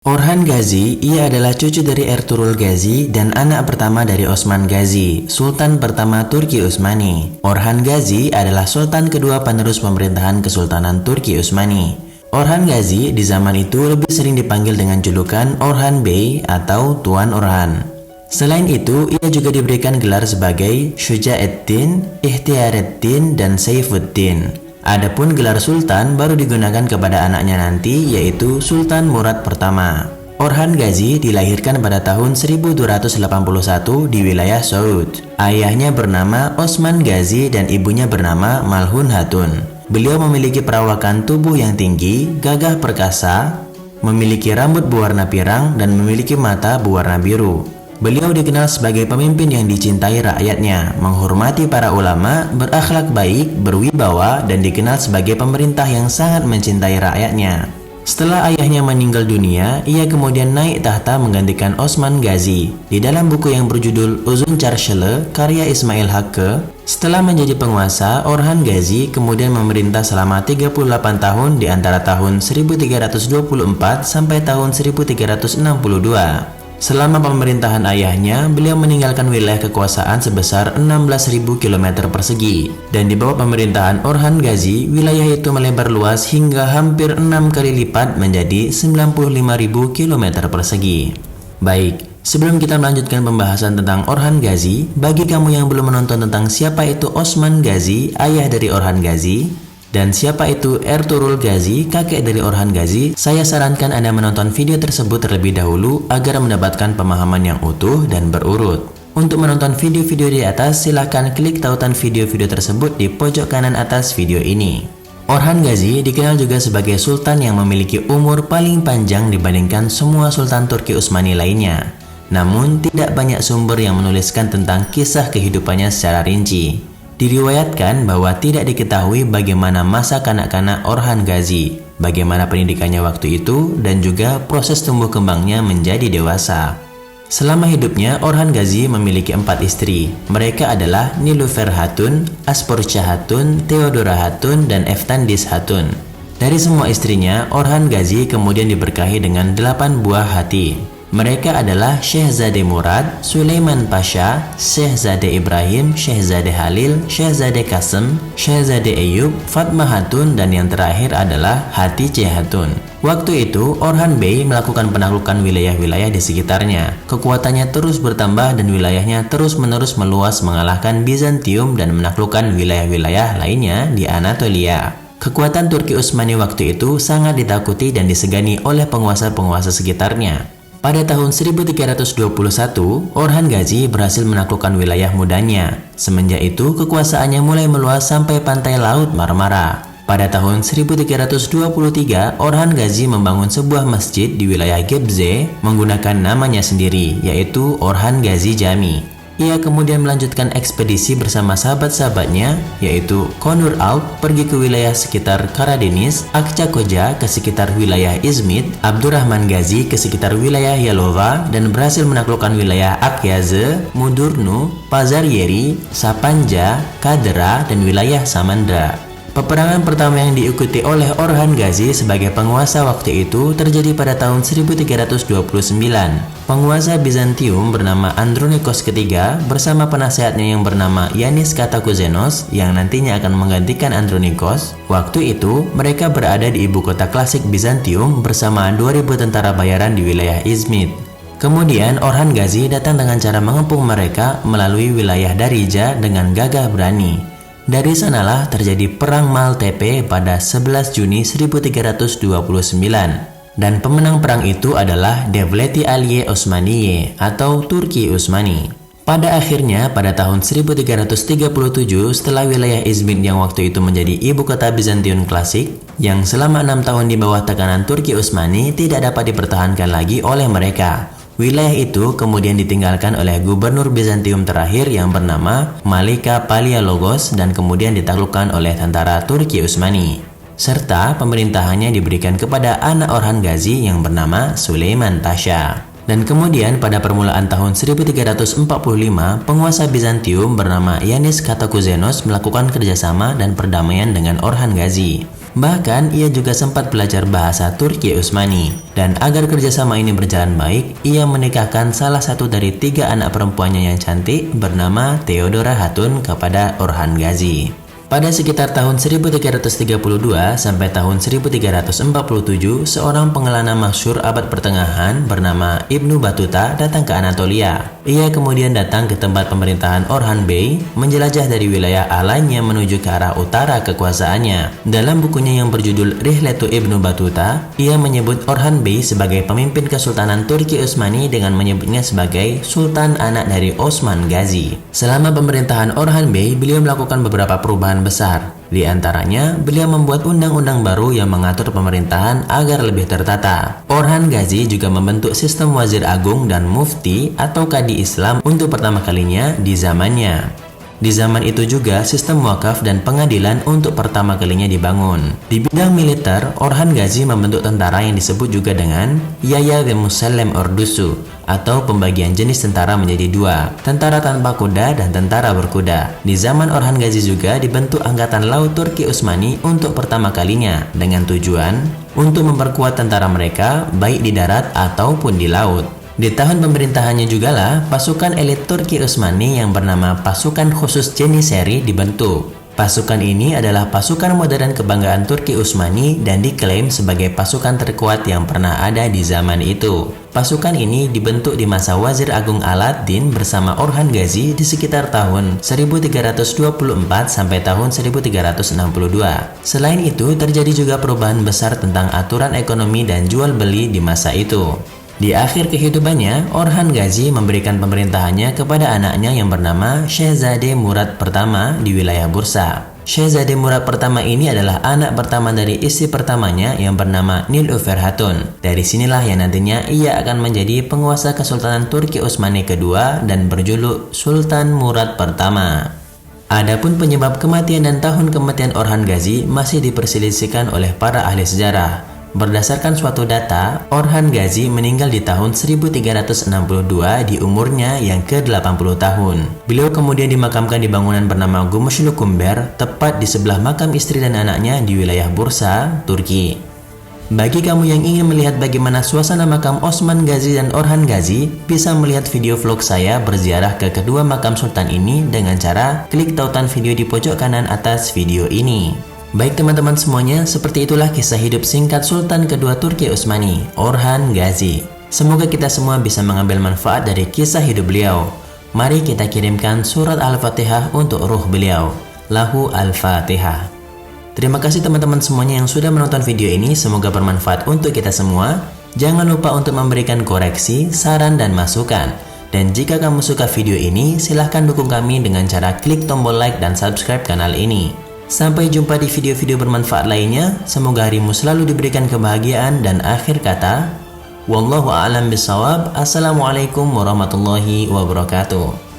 Orhan Gazi, ia adalah cucu dari Ertuğrul Gazi dan anak pertama dari Osman Gazi, Sultan pertama Turki Utsmani. Orhan Gazi adalah Sultan kedua penerus pemerintahan Kesultanan Turki Utsmani. Orhan Gazi di zaman itu lebih sering dipanggil dengan julukan Orhan Bey atau Tuan Orhan. Selain itu, ia juga diberikan gelar sebagai Syuja'eddin, Ikhtiareddin, dan Saifuddin. Adapun gelar Sultan baru digunakan kepada anaknya nanti, yaitu Sultan Murad pertama. Orhan Gazi dilahirkan pada tahun 1281 di wilayah Saud. Ayahnya bernama Osman Gazi dan ibunya bernama Malhun Hatun. Beliau memiliki perawakan tubuh yang tinggi, gagah perkasa, memiliki rambut berwarna pirang, dan memiliki mata berwarna biru. Beliau dikenal sebagai pemimpin yang dicintai rakyatnya, menghormati para ulama, berakhlak baik, berwibawa, dan dikenal sebagai pemerintah yang sangat mencintai rakyatnya. Setelah ayahnya meninggal dunia, ia kemudian naik tahta menggantikan Osman Gazi. Di dalam buku yang berjudul Uzun Çarşılı, karya Ismail Hakkı, setelah menjadi penguasa, Orhan Gazi kemudian memerintah selama 38 tahun di antara tahun 1324 sampai tahun 1362. Selama pemerintahan ayahnya, beliau meninggalkan wilayah kekuasaan sebesar 16.000 km persegi. Dan di bawah pemerintahan Orhan Gazi, wilayah itu melebar luas hingga hampir 6 kali lipat menjadi 95.000 km persegi. Baik, sebelum kita melanjutkan pembahasan tentang Orhan Gazi, bagi kamu yang belum menonton tentang siapa itu Osman Gazi, ayah dari Orhan Gazi, dan siapa itu Ertuğrul Gazi, kakek dari Orhan Gazi, saya sarankan Anda menonton video tersebut terlebih dahulu agar mendapatkan pemahaman yang utuh dan berurut. Untuk menonton video-video di atas, silahkan klik tautan video-video tersebut di pojok kanan atas video ini. Orhan Gazi dikenal juga sebagai sultan yang memiliki umur paling panjang dibandingkan semua sultan Turki Utsmani lainnya. Namun, tidak banyak sumber yang menuliskan tentang kisah kehidupannya secara rinci. Diriwayatkan bahwa tidak diketahui bagaimana masa kanak-kanak Orhan Gazi, bagaimana pendidikannya waktu itu, dan juga proses tumbuh kembangnya menjadi dewasa. Selama hidupnya, Orhan Gazi memiliki 4 istri. Mereka adalah Nilufer Hatun, Asporcha Hatun, Theodora Hatun, dan Eftandis Hatun. Dari semua istrinya, Orhan Gazi kemudian diberkahi dengan 8 buah hati. Mereka adalah Syehzade Murad, Sulaiman Pasha, Syehzade Ibrahim, Syehzade Halil, Syehzade Kasem, Syehzade Eyüp, Fatmah Hatun, dan yang terakhir adalah Hatice Hatun. Waktu itu, Orhan Bey melakukan penaklukan wilayah-wilayah di sekitarnya. Kekuatannya terus bertambah dan wilayahnya terus-menerus meluas mengalahkan Bizantium dan menaklukkan wilayah-wilayah lainnya di Anatolia. Kekuatan Turki Utsmani waktu itu sangat ditakuti dan disegani oleh penguasa-penguasa sekitarnya. Pada tahun 1321, Orhan Gazi berhasil menaklukkan wilayah mudanya. Semenjak itu, kekuasaannya mulai meluas sampai pantai Laut Marmara. Pada tahun 1323, Orhan Gazi membangun sebuah masjid di wilayah Gebze menggunakan namanya sendiri, yaitu Orhan Gazi Jami. Ia kemudian melanjutkan ekspedisi bersama sahabat-sahabatnya, yaitu Konur Alp pergi ke wilayah sekitar Karadeniz, Akçakoca ke sekitar wilayah Izmit, Abdurrahman Gazi ke sekitar wilayah Yalova, dan berhasil menaklukkan wilayah Akyazı, Mudurnu, Pazaryeri, Sapanja, Kadera, dan wilayah Samandra. Peperangan pertama yang diikuti oleh Orhan Gazi sebagai penguasa waktu itu terjadi pada tahun 1329. Penguasa Bizantium bernama Andronikos III bersama penasehatnya yang bernama Yanis Katakuzenos yang nantinya akan menggantikan Andronikos. Waktu itu, mereka berada di ibu kota klasik Bizantium bersama 2000 tentara bayaran di wilayah Izmit. Kemudian Orhan Gazi datang dengan cara mengepung mereka melalui wilayah Darija dengan gagah berani. Dari sanalah terjadi Perang Maltepe pada 11 Juni 1329. Dan pemenang perang itu adalah Devleti Aliye Osmaniye atau Turki Utsmani. Pada akhirnya, pada tahun 1337, setelah wilayah Izmit yang waktu itu menjadi ibu kota Bizantium klasik, yang selama 6 tahun di bawah tekanan Turki Utsmani tidak dapat dipertahankan lagi oleh mereka. Wilayah itu kemudian ditinggalkan oleh gubernur Bizantium terakhir yang bernama Malika Palaiologos dan kemudian ditaklukkan oleh tentara Turki Utsmani. Serta pemerintahannya diberikan kepada anak Orhan Gazi yang bernama Sulaiman Pasha. Dan kemudian pada permulaan tahun 1345, penguasa Bizantium bernama Yanis Katakuzenos melakukan kerjasama dan perdamaian dengan Orhan Gazi. Bahkan ia juga sempat belajar bahasa Turki Utsmani. Dan agar kerjasama ini berjalan baik, ia menikahkan salah satu dari 3 anak perempuannya yang cantik bernama Theodora Hatun kepada Orhan Gazi. Pada sekitar tahun 1332 sampai tahun 1347, seorang pengelana masyhur abad pertengahan bernama Ibnu Battuta datang ke Anatolia. Ia kemudian datang ke tempat pemerintahan Orhan Bey, menjelajah dari wilayah lainnya menuju ke arah utara kekuasaannya. Dalam bukunya yang berjudul Rihlatu Ibnu Battuta, ia menyebut Orhan Bey sebagai pemimpin Kesultanan Turki Utsmani dengan menyebutnya sebagai Sultan anak dari Osman Gazi. Selama pemerintahan Orhan Bey, beliau melakukan beberapa perubahan besar. Di antaranya, beliau membuat undang-undang baru yang mengatur pemerintahan agar lebih tertata. Orhan Gazi juga membentuk sistem wazir agung dan mufti atau kadi Islam untuk pertama kalinya di zamannya. Di zaman itu juga sistem wakaf dan pengadilan untuk pertama kalinya dibangun. Di bidang militer, Orhan Gazi membentuk tentara yang disebut juga dengan Yaya ve Musallem Ordusu atau pembagian jenis tentara menjadi 2, tentara tanpa kuda dan tentara berkuda. Di zaman Orhan Gazi juga dibentuk Angkatan Laut Turki Utsmani untuk pertama kalinya dengan tujuan untuk memperkuat tentara mereka baik di darat ataupun di laut. Di tahun pemerintahannya jugalah pasukan elit Turki Utsmani yang bernama Pasukan Khusus Janissary dibentuk. Pasukan ini adalah pasukan modern kebanggaan Turki Utsmani dan diklaim sebagai pasukan terkuat yang pernah ada di zaman itu. Pasukan ini dibentuk di masa Wazir Agung Alaaddin bersama Orhan Gazi di sekitar tahun 1324 sampai tahun 1362. Selain itu, terjadi juga perubahan besar tentang aturan ekonomi dan jual beli di masa itu. Di akhir kehidupannya, Orhan Gazi memberikan pemerintahannya kepada anaknya yang bernama Shehzade Murad pertama di wilayah Bursa. Shehzade Murad pertama ini adalah anak pertama dari istri pertamanya yang bernama Nilüfer Hatun. Dari sinilah yang nantinya ia akan menjadi penguasa Kesultanan Turki Utsmani kedua dan berjuluk Sultan Murad pertama. Adapun penyebab kematian dan tahun kematian Orhan Gazi masih diperselisihkan oleh para ahli sejarah. Berdasarkan suatu data, Orhan Gazi meninggal di tahun 1362 di umurnya yang ke-80 tahun. Beliau kemudian dimakamkan di bangunan bernama Gümüşlü Kumber, tepat di sebelah makam istri dan anaknya di wilayah Bursa, Turki. Bagi kamu yang ingin melihat bagaimana suasana makam Osman Gazi dan Orhan Gazi, bisa melihat video vlog saya berziarah ke kedua makam sultan ini dengan cara klik tautan video di pojok kanan atas video ini. Baik teman-teman semuanya, seperti itulah kisah hidup singkat Sultan kedua Turki Utsmani, Orhan Gazi. Semoga kita semua bisa mengambil manfaat dari kisah hidup beliau. Mari kita kirimkan surat Al-Fatihah untuk ruh beliau. Lahu Al-Fatihah. Terima kasih teman-teman semuanya yang sudah menonton video ini, semoga bermanfaat untuk kita semua. Jangan lupa untuk memberikan koreksi, saran, dan masukan. Dan jika kamu suka video ini, silahkan dukung kami dengan cara klik tombol like dan subscribe kanal ini. Sampai jumpa di video-video bermanfaat lainnya. Semoga harimu selalu diberikan kebahagiaan dan akhir kata, wallahu a'lam bishawab. Assalamualaikum warahmatullahi wabarakatuh.